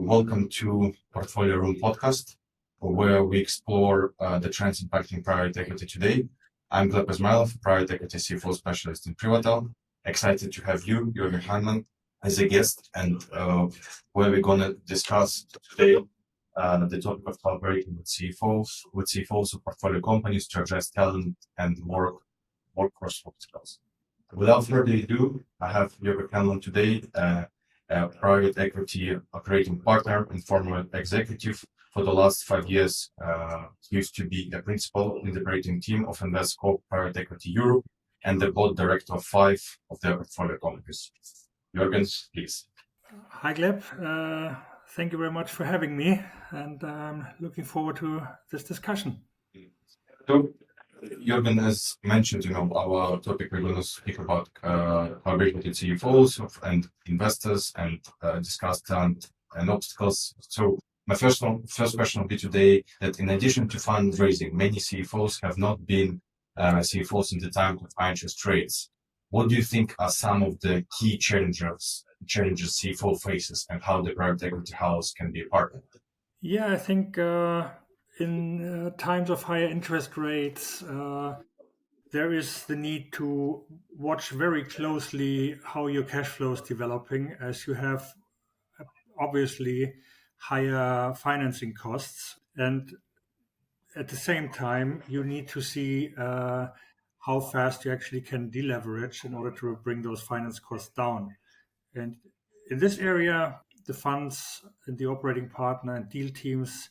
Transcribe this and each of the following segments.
Welcome to Portfolio Room podcast, where we explore the trends impacting private equity today. I'm Gleb Ismailov, private equity CFO specialist in Privatel. Excited to have you, Juergen Heilmann, as a guest, and where we're going to discuss today the topic of collaborating with CFOs of portfolio companies to address talent and workforce skills. Without further ado, I have Juergen Heilmann today, a private equity operating partner and former executive. For the last 5 years, he used to be a principal in the operating team of Investcorp Private Equity Europe and the board director of 5 of their portfolio companies. Juergen, please. Hi, Gleb. Thank you very much for having me, and I'm looking forward to this discussion. So, Juergen, as mentioned, our topic, we're going to speak about collaborating with CFOs and investors and discuss talent and obstacles. So my first question will be today that in addition to fundraising, many CFOs have not been CFOs in the time of high interest rates. What do you think are some of the key challenges CFO faces, and how the private equity house can be a partner? Yeah, I think in times of higher interest rates, there is the need to watch very closely how your cash flow is developing, as you have obviously higher financing costs. And at the same time, you need to see how fast you actually can deleverage in order to bring those finance costs down. And in this area, the funds and the operating partner and deal teams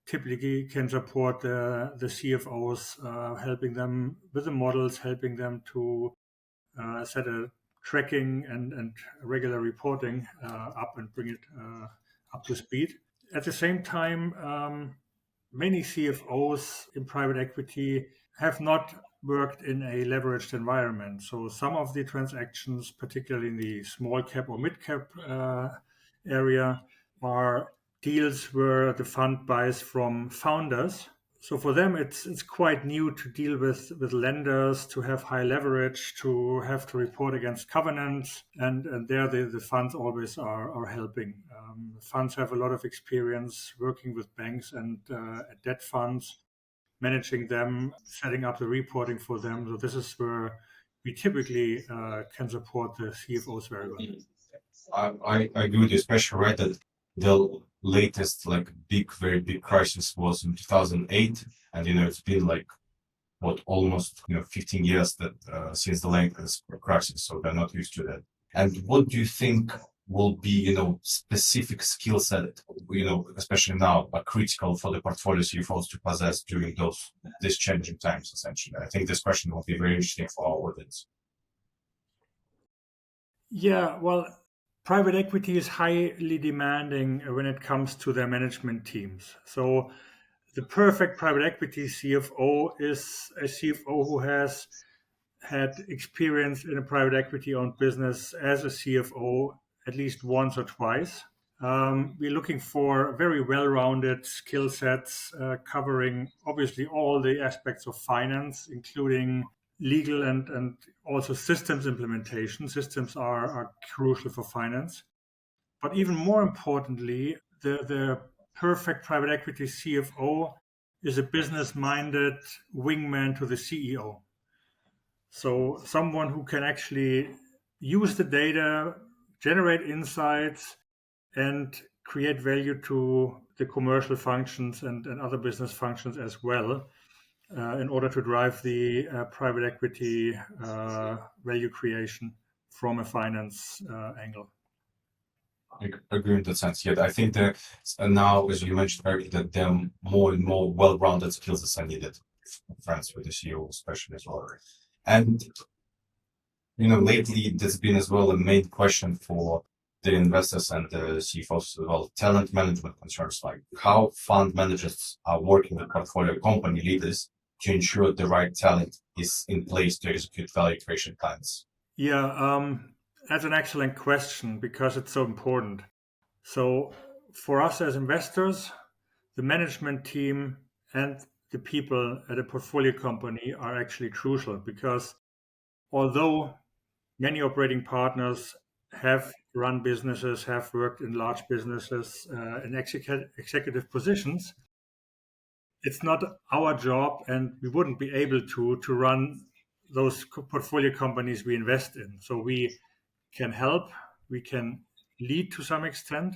typically can support the CFOs, helping them with the models, helping them to set a tracking and regular reporting up and bring it up to speed. At the same time, many CFOs in private equity have not worked in a leveraged environment. So some of the transactions, particularly in the small cap or mid cap area, are deals where the fund buys from founders. So for them, it's quite new to deal with lenders, to have high leverage, to have to report against covenants, and there the funds always are helping. Funds have a lot of experience working with banks and debt funds, managing them, setting up the reporting for them. So this is where we typically can support the CFOs very well. I agree with you, especially right that the latest very big crisis was in 2008, and it's been almost 15 years that since the latest crisis, so they're not used to that. And what do you think will be specific skill set, especially now, are critical for the portfolio CFOs to possess during these changing times? Essentially, I think this question will be very interesting for our audience. Yeah, well, private equity is highly demanding when it comes to their management teams. So the perfect private equity CFO is a CFO who has had experience in a private equity owned business as a CFO at least once or twice. We're looking for very well-rounded skill sets covering obviously all the aspects of finance, including legal and also systems implementation. Systems are crucial for finance. But even more importantly, the perfect private equity CFO is a business-minded wingman to the CEO. So someone who can actually use the data, generate insights, and create value to the commercial functions and other business functions as well, in order to drive the private equity value creation from a finance angle. I agree in that sense. Yet I think that now, as you mentioned earlier, that there are more and more well-rounded skills are needed. Friends with the CEO, especially as well. And lately there's been as well a main question for the investors and the CFOs as well, talent management concerns, like how fund managers are working with portfolio company leaders to ensure the right talent is in place to execute value creation plans. Yeah, that's an excellent question because it's so important. So for us as investors, the management team and the people at a portfolio company are actually crucial, because although many operating partners have run businesses, have worked in large businesses, in executive positions. It's not our job, and we wouldn't be able to run those portfolio companies we invest in. So we can help, we can lead to some extent,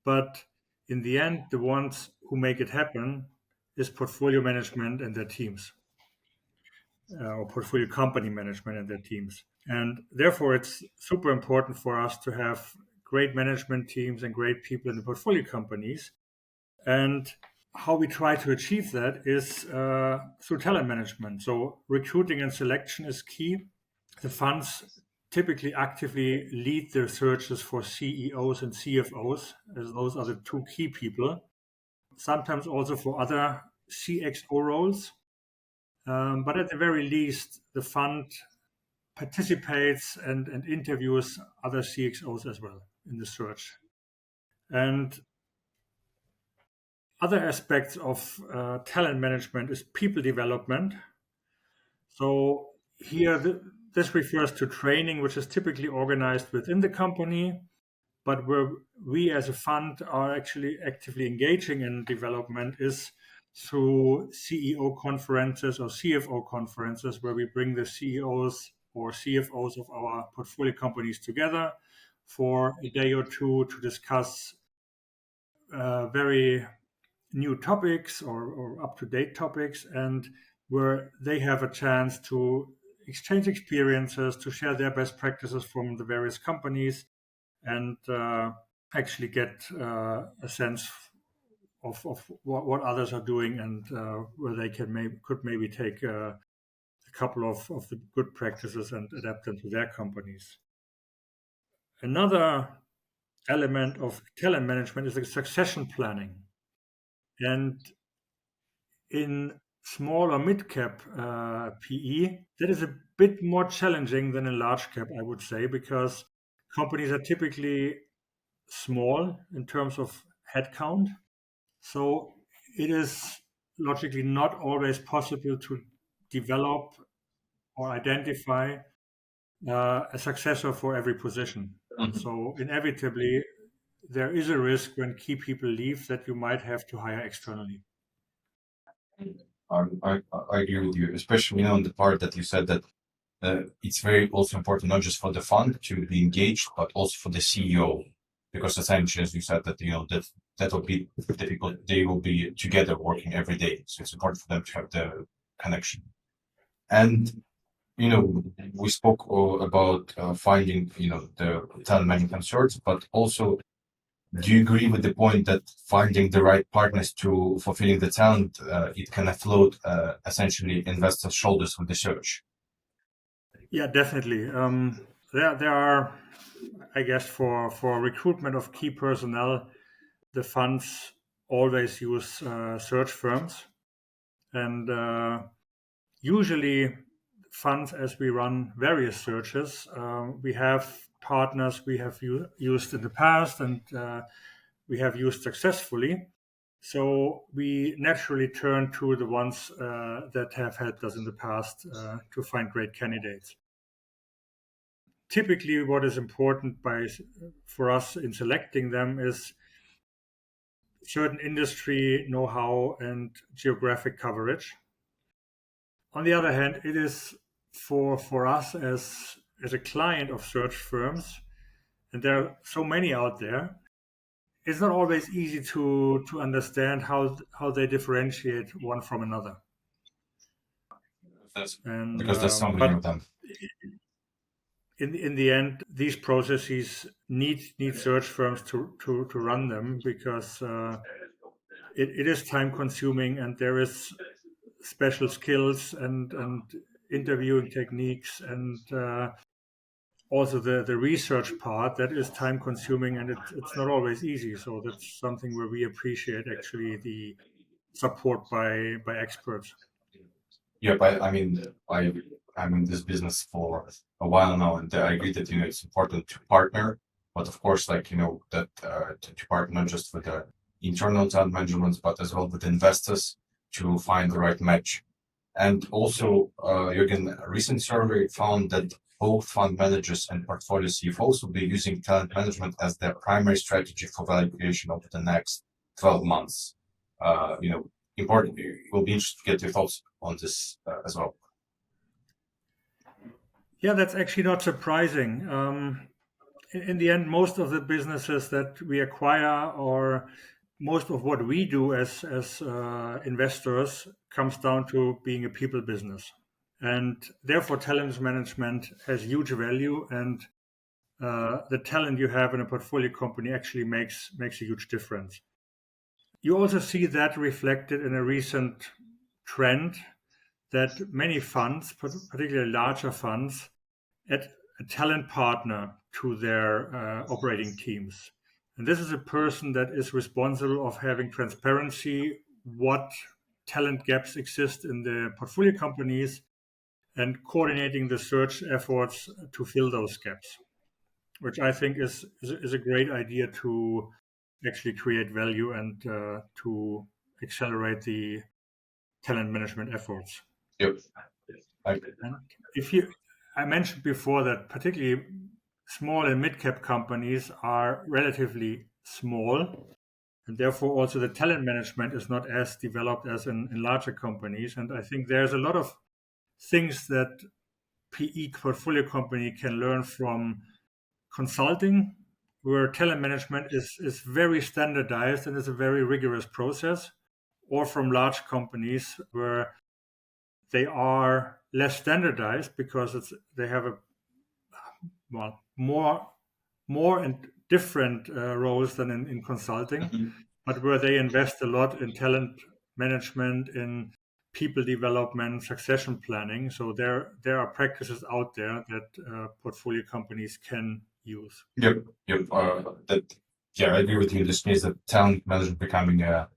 but in the end, the ones who make it happen is portfolio management and their teams, or portfolio company management and their teams. And therefore, it's super important for us to have great management teams and great people in the portfolio companies. And how we try to achieve that is through talent management. So recruiting and selection is key. The funds typically actively lead their searches for CEOs and CFOs, as those are the two key people. Sometimes also for other CXO roles. But at the very least, the fund participates and interviews other CXOs as well in the search. And other aspects of talent management is people development. So here, this refers to training, which is typically organized within the company, but where we as a fund are actually actively engaging in development is through CEO conferences or CFO conferences, where we bring the CEOs or CFOs of our portfolio companies together for a day or two to discuss very new topics or up-to-date topics, and where they have a chance to exchange experiences, to share their best practices from the various companies, and actually get a sense of what others are doing, and where they could maybe take a couple of the good practices and adapt them to their companies. Another element of talent management is the succession planning. And in small or mid-cap PE, that is a bit more challenging than in large cap, I would say, because companies are typically small in terms of headcount. So it is logically not always possible to develop or identify a successor for every position. And so inevitably, there is a risk when key people leave that you might have to hire externally. I agree with you, especially on the part that you said that it's very also important not just for the fund to be engaged, but also for the CEO, because essentially, as you said, that that will be difficult. They will be together working every day, so it's important for them to have the connection. And we spoke about finding the talent management search, but also, do you agree with the point that finding the right partners to fulfilling the talent, it can float essentially investors' shoulders with the search? Yeah, definitely. There are, I guess, for recruitment of key personnel, the funds always use search firms, and usually funds, as we run various searches, we have partners we have used in the past, and we have used successfully. So we naturally turn to the ones that have helped us in the past to find great candidates. Typically, what is important for us in selecting them is certain industry know-how and geographic coverage. On the other hand, it is for us as a client of search firms, and there are so many out there, it's not always easy to understand how they differentiate one from another. Because there's so many of them. In the end, these processes need search firms to run them, because it is time consuming, and there is special skills and interviewing techniques, and also the research part that is time consuming, and it's not always easy. So that's something where we appreciate actually the support by experts. Yeah, but I'm in this business for a while now, and I agree that it's important to partner, but of course, that to partner not just with the internal talent management, but as well with investors to find the right match. And also, Juergen, a recent survey found that both fund managers and portfolio CFOs will be using talent management as their primary strategy for value creation over the next 12 months. Important. We'll be interested to get your thoughts on this as well. Yeah, that's actually not surprising. In the end, most of the businesses that we acquire, or most of what we do as investors, comes down to being a people business, and therefore talent management has huge value. And the talent you have in a portfolio company actually makes a huge difference. You also see that reflected in a recent trend that many funds, particularly larger funds, add a talent partner to their operating teams. And this is a person that is responsible of having transparency, what talent gaps exist in the portfolio companies, and coordinating the search efforts to fill those gaps, which I think is a great idea to actually create value and to accelerate the talent management efforts. Yep. And I mentioned before that particularly small and mid-cap companies are relatively small, and therefore also the talent management is not as developed as in larger companies. And I think there's a lot of things that PE portfolio company can learn from consulting, where talent management is very standardized and is a very rigorous process, or from large companies where they are less standardized because they have more and different roles than in consulting, but where they invest a lot in talent management, in people development, succession planning. So there are practices out there that portfolio companies can use. Yep. I agree with you. This means that talent management becoming a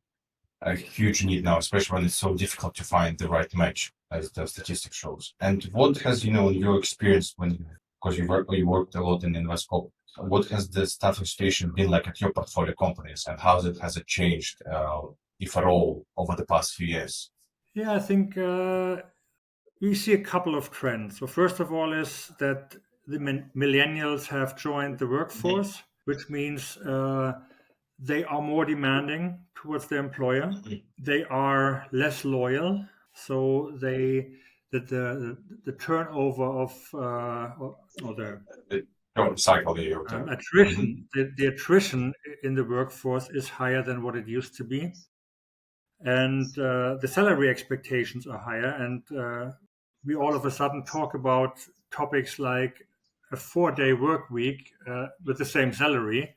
huge need now, especially when it's so difficult to find the right match, as the statistics shows. And what has, in your experience, because you worked a lot in Investcorp, what has the staffing situation been like at your portfolio companies, and how has it changed, if at all, over the past few years? Yeah, I think we see a couple of trends. So first of all is that the millennials have joined the workforce, which means they are more demanding towards their employer. They are less loyal, so the turnover of or the cycle attrition, the attrition in the workforce is higher than what it used to be, and the salary expectations are higher. And we all of a sudden talk about topics like a 4-day work week with the same salary.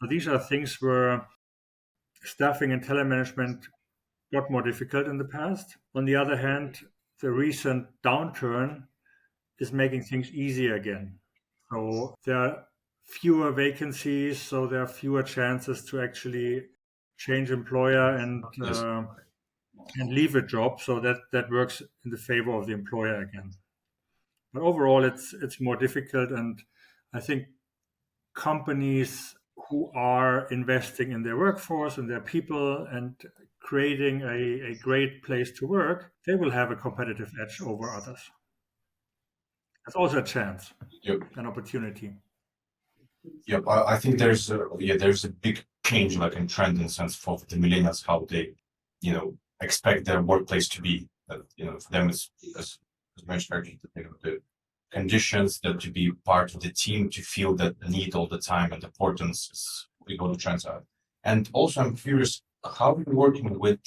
So these are things where staffing and talent management got more difficult in the past. On the other hand, the recent downturn is making things easier again. So there are fewer vacancies, so there are fewer chances to actually change employer and leave a job. So that works in the favor of the employer again. But overall, it's more difficult, and I think companies who are investing in their workforce and their people and creating a great place to work, they will have a competitive edge over others. That's also a chance, an opportunity. Yep, I think there's a big change, like in trend, in the sense for the millennials, how they, expect their workplace to be. That for them, as mentioned, the conditions that to be part of the team, to feel that need all the time and importance is we go to trends out. And also, I'm curious, how are you working with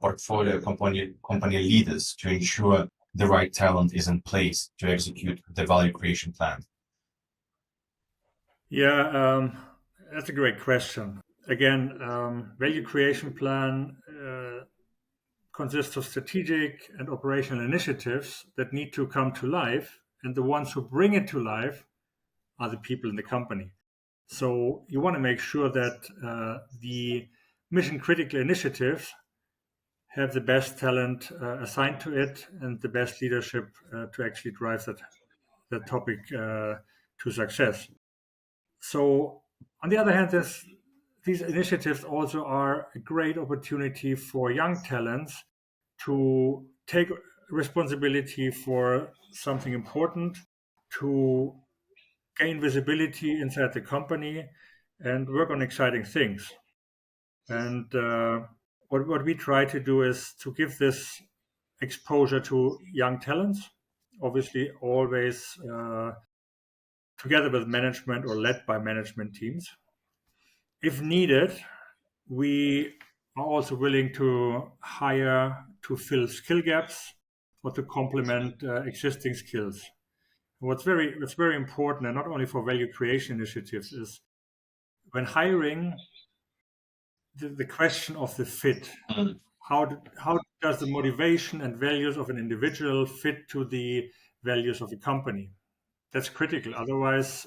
portfolio company leaders to ensure the right talent is in place to execute the value creation plan? Yeah, that's a great question. Again, value creation plan consists of strategic and operational initiatives that need to come to life, and the ones who bring it to life are the people in the company. So you want to make sure that the mission critical initiatives have the best talent assigned to it and the best leadership to actually drive that topic to success. So on the other hand, these initiatives also are a great opportunity for young talents to take responsibility for something important to gain visibility inside the company and work on exciting things. And what we try to do is to give this exposure to young talents, obviously always together with management or led by management teams. If needed, we are also willing to hire to fill skill gaps or to complement existing skills. What's very important, and not only for value creation initiatives, is when hiring, the question of the fit. How does the motivation and values of an individual fit to the values of a company? That's critical. Otherwise,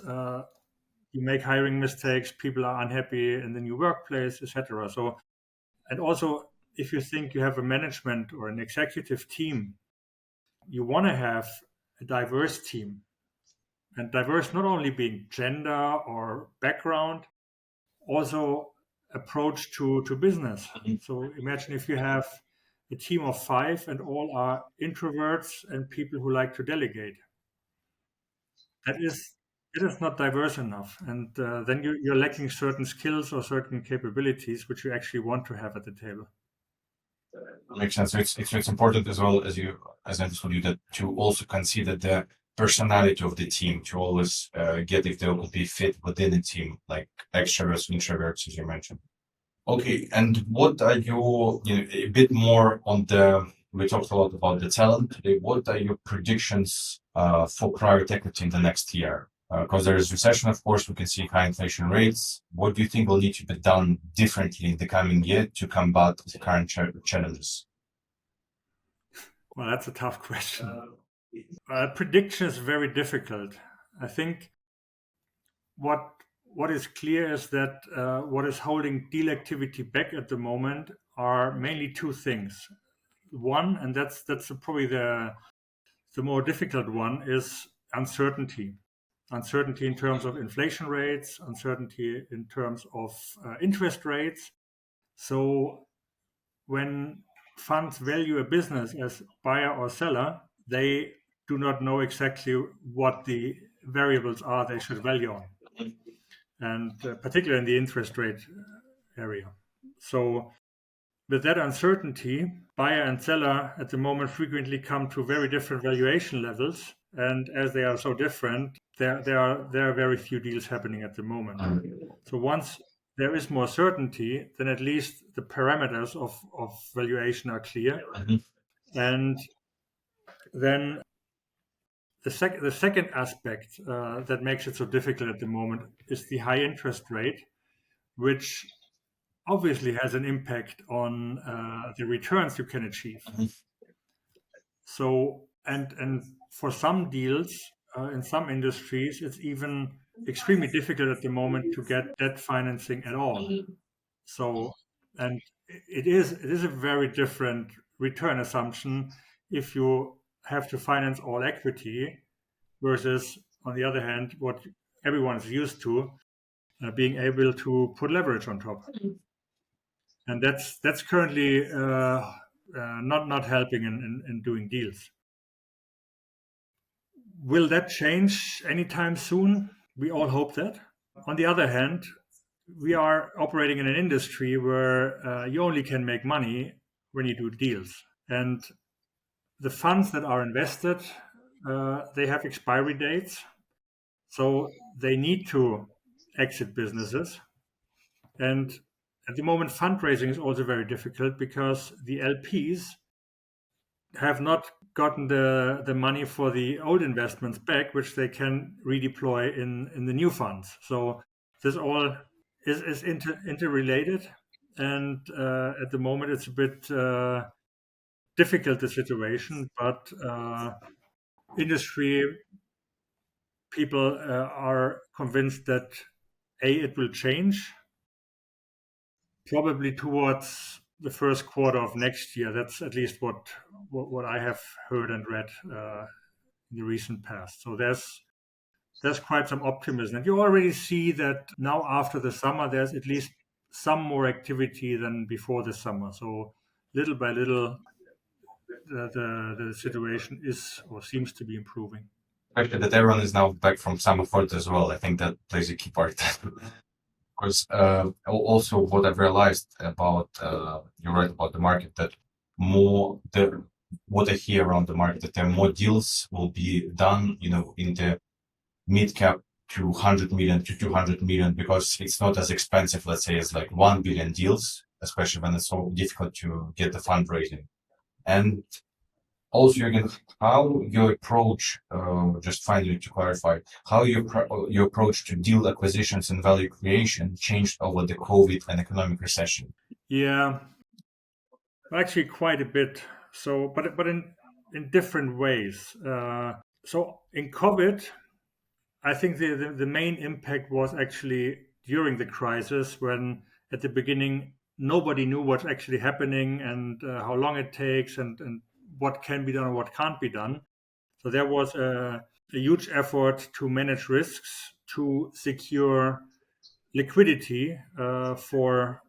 you make hiring mistakes, people are unhappy in the new workplace, etc. So, and also, if you think you have a management or an executive team, you want to have a diverse team. And diverse not only being gender or background, also approach to business. So imagine if you have a team of 5 and all are introverts and people who like to delegate. That is it is not diverse enough, and then you're lacking certain skills or certain capabilities which you actually want to have at the table. Makes sense. So it's important as well as I understood you, that to also consider the personality of the team, to always get if there will be fit within the team, like extroverts, introverts, as you mentioned. Okay, and what are your, a bit more on we talked a lot about the talent today. What are your predictions for private equity in the next year? Because there is recession, of course, we can see high inflation rates. What do you think will need to be done differently in the coming year to combat the current challenges? Well, that's a tough question. Prediction is very difficult. I think what is clear is that what is holding deal activity back at the moment are mainly two things. One, and that's probably the more difficult one, is uncertainty. Uncertainty in terms of inflation rates, uncertainty in terms of interest rates. So when funds value a business as buyer or seller, they do not know exactly what the variables are they should value on, and particularly in the interest rate area. So with that uncertainty, buyer and seller at the moment frequently come to very different valuation levels, and as they are so different, there are very few deals happening at the moment. So once there is more certainty, then at least the parameters of valuation are clear. And then the second aspect that makes it so difficult at the moment is the high interest rate, which obviously has an impact on the returns you can achieve. So, and for some deals in some industries, it's even extremely difficult at the moment to get debt financing at all. So, and it is a very different return assumption if you have to finance all equity versus, on the other hand, what everyone is used to, being able to put leverage on top. And that's currently not helping in doing deals. Will that change anytime soon? We all hope that. On the other hand, we are operating in an industry where you only can make money when you do deals. And the funds that are invested, they have expiry dates. So they need to exit businesses. And at the moment, fundraising is also very difficult because the LPs have not gotten the money for the old investments back, which they can redeploy in the new funds. So this all is interrelated, and at the moment it's a bit difficult, the situation, but industry people are convinced that it will change probably towards the first quarter of next year. That's at least what I have heard and read in the recent past. So there's quite some optimism, and you already see that now after the summer there's at least some more activity than before the summer. So little by little the situation is or seems to be improving. Especially that everyone is now back from summer holiday as well. I think that plays a key part. Because also what I've realized about you're right about the market that more the what I hear around the market that there are more deals will be done, in the mid cap to 100 million to 200 million because it's not as expensive, let's say, as like 1 billion deals, especially when it's so difficult to get the fundraising. And also, again, how your approach, just finally to clarify, how your approach to deal acquisitions and value creation changed over the COVID and economic recession. Yeah, actually quite a bit. So, but in different ways. So in COVID, I think the main impact was actually during the crisis when at the beginning nobody knew what's actually happening and how long it takes and what can be done and what can't be done. So there was a huge effort to manage risks, to secure liquidity for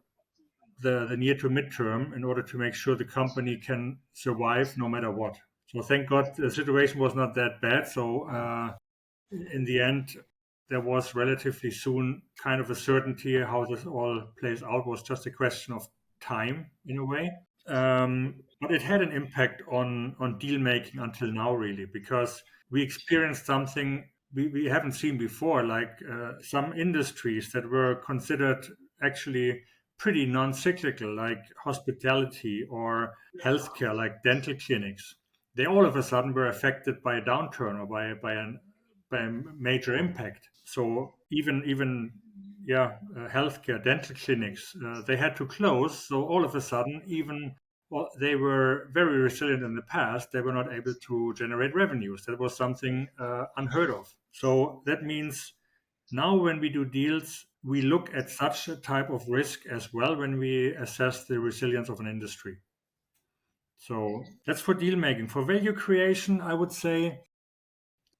the near to midterm in order to make sure the company can survive no matter what. So thank God the situation was not that bad. So in the end, there was relatively soon kind of a certainty how this all plays out. It was just a question of time in a way. But it had an impact on deal making until now, really, because we experienced something we haven't seen before, like some industries that were considered actually pretty non-cyclical, like hospitality or healthcare, like dental clinics. They all of a sudden were affected by a downturn or by a major impact. So even yeah, healthcare, dental clinics, they had to close. So all of a sudden, even well, they were very resilient in the past, they were not able to generate revenues. That was something unheard of. So that means now when we do deals, we look at such a type of risk as well when we assess the resilience of an industry. So that's for deal making. For value creation, I would say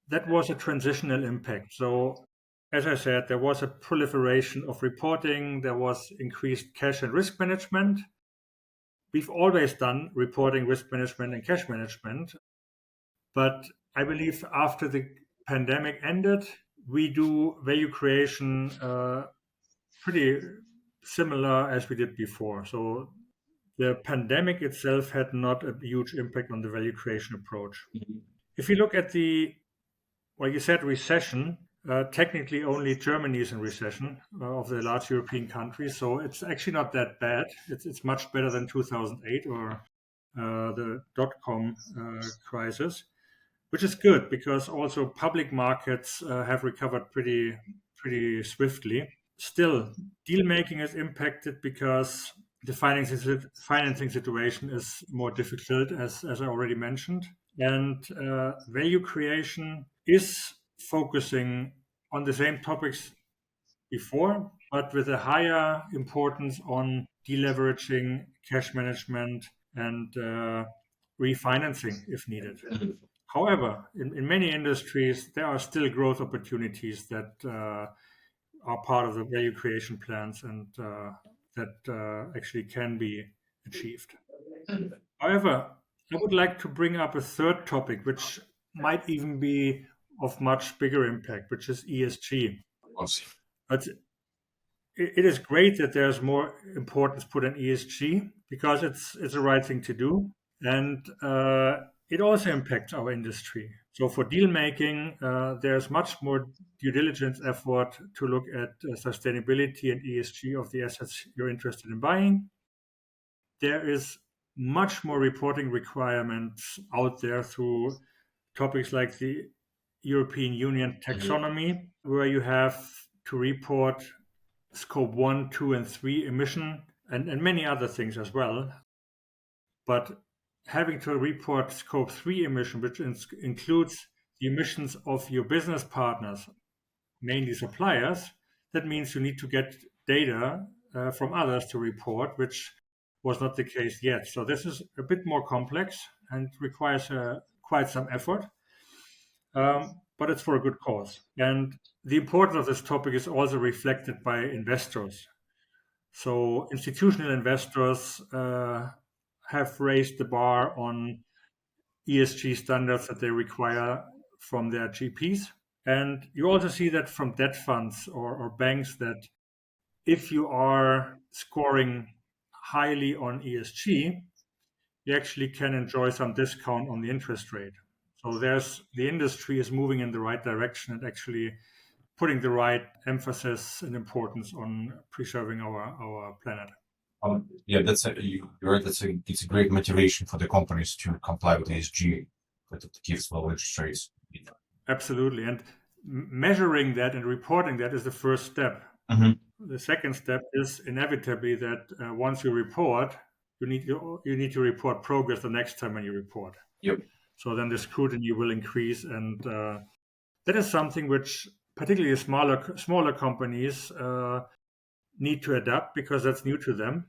that was a transitional impact. So, as I said, there was a proliferation of reporting, there was increased cash and risk management. We've always done reporting, risk management, and cash management. But I believe after the pandemic ended, we do value creation pretty similar as we did before. So, the pandemic itself had not a huge impact on the value creation approach. If you look at the well, you said recession. Technically, only Germany is in recession of the large European countries, so it's actually not that bad. It's much better than 2008 or the dot-com crisis, which is good because also public markets have recovered pretty swiftly. Still, deal making is impacted because the financing situation is more difficult, as I already mentioned. And value creation is focusing on the same topics before, but with a higher importance on deleveraging, cash management, and refinancing if needed. However, in many industries, there are still growth opportunities that are part of the value creation plans and that actually can be achieved. However, I would like to bring up a third topic, which might even be of much bigger impact, which is ESG. Awesome. But it is great that there's more importance put on ESG because it's the right thing to do, and it also impacts our industry. So for deal making, there's much more due diligence effort to look at sustainability and ESG of the assets you're interested in buying. There is much more reporting requirements out there through topics like the European Union taxonomy, where you have to report scope 1, 2, and 3 emission and many other things as well. But having to report scope 3 emission, which includes the emissions of your business partners, mainly suppliers, that means you need to get data from others to report, which was not the case yet. So this is a bit more complex and requires quite some effort, but it's for a good cause. And the importance of this topic is also reflected by investors. So institutional investors have raised the bar on ESG standards that they require from their GPs. And you also see that from debt funds or banks, that if you are scoring highly on ESG, you actually can enjoy some discount on the interest rate. So the industry is moving in the right direction and actually putting the right emphasis and importance on preserving our planet. Yeah, you're right. It's a great motivation for the companies to comply with ESG, but it gives low interest rates. Absolutely, and measuring that and reporting that is the first step. The second step is inevitably that once you report, you need to report progress the next time when you report. Yep. So then the scrutiny will increase, and that is something which particularly smaller companies need to adapt, because that's new to them,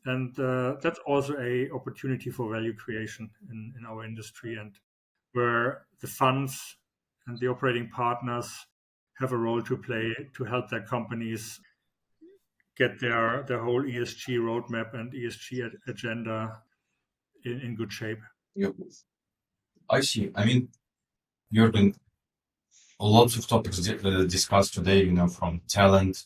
and that's also a opportunity for value creation in our industry, and where the funds and the operating partners have a role to play to help their companies get their whole ESG roadmap and ESG agenda in good shape. Yep. I see. I mean, Juergen, lots of topics discussed today, from talent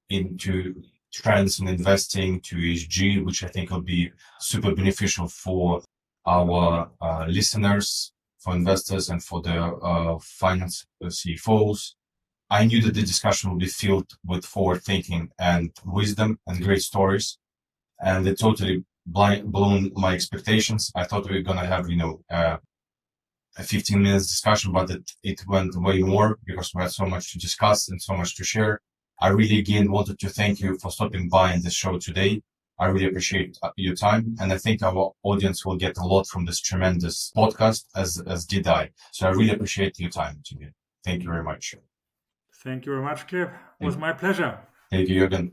into trends in investing to ESG, which I think will be super beneficial for our listeners, for investors, and for the finance CFOs. I knew that the discussion would be filled with forward thinking and wisdom and great stories, and it totally blown my expectations. I thought we were gonna have, a 15 minutes discussion, but it went way more because we had so much to discuss and so much to share. I really, again, wanted to thank you for stopping by in the show today. I really appreciate your time, and I think our audience will get a lot from this tremendous podcast, as did I. So I really appreciate your time today. Thank you very much. Thank you very much, Cliff. It was my pleasure. Thank you, Juergen.